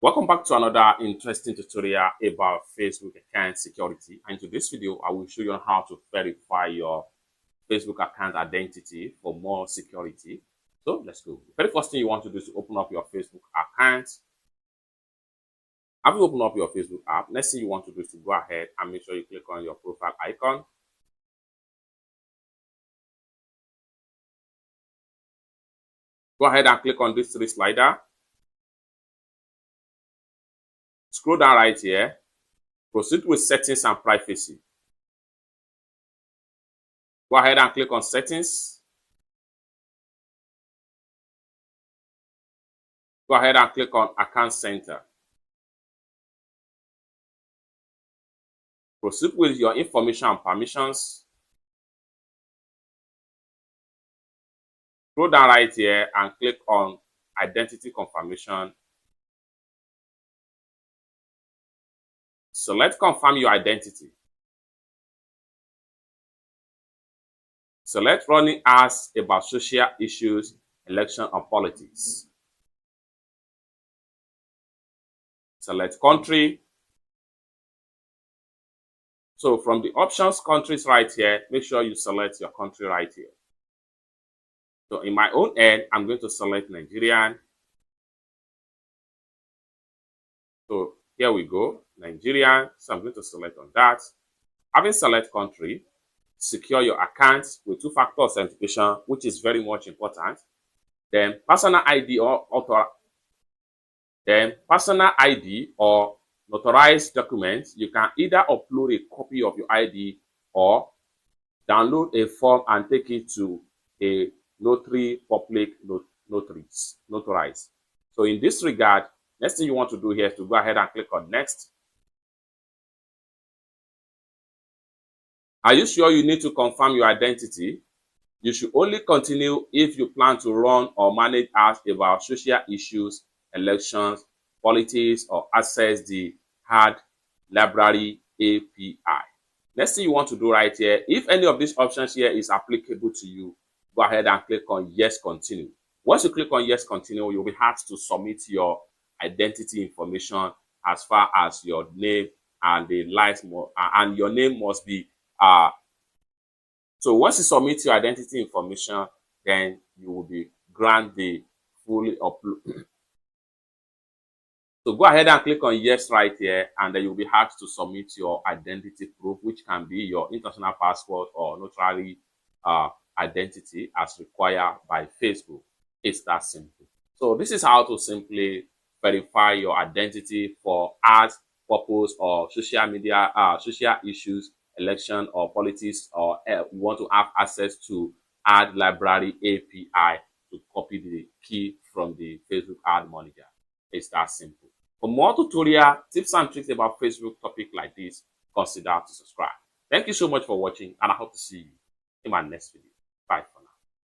Welcome back to another interesting tutorial about Facebook account security. And in this video, I will show you how to verify your Facebook account identity for more security. So let's go. The very first thing you want to do is to open up your Facebook account. After you open up your Facebook app, next thing you want to do is to go ahead and make sure you click on your profile icon. Go ahead and click on this three slider. Scroll down right here. Proceed with settings and privacy. Go ahead and click on settings. Go ahead and click on account center. Proceed with your information and permissions. Scroll down right here and click on identity confirmation. Select confirm your identity. Select running ads about social issues, election and politics. Select country. So from the options countries right here, make sure you select your country right here. So in my own end, I'm going to select Nigerian. So here we go, Nigerian. So I'm going to select on that. Having select country, secure your account with two-factor authentication, which is very much important. Then personal ID or notarized documents. You can either upload a copy of your ID or download a form and take it to a notary public notarized. So in this regard, next thing you want to do here is to go ahead and click on next. Are you sure you need to confirm your identity? You should only continue if you plan to run or manage ads about social issues, elections, politics, or access the Ad Library API. Next thing you want to do right here, if any of these options here is applicable to you, go ahead and click on yes, continue. Once you click on yes, continue, you'll be asked to submit your identity information as far as your name and the and your name must be so once you submit your identity information, then you will be granted the fully upload. So go ahead and click on yes right here, and then you'll be asked to submit your identity proof, which can be your international passport or notary identity as required by Facebook. It's that simple. So this is how to simply verify your identity for ads purpose or social media, social issues, election or politics, or you want to have access to Ad Library API to copy the key from the Facebook Ad Manager. It's that simple. For more tutorial tips and tricks about Facebook topic like this, consider to subscribe. Thank you so much for watching, and I hope to see you in my next video. Bye.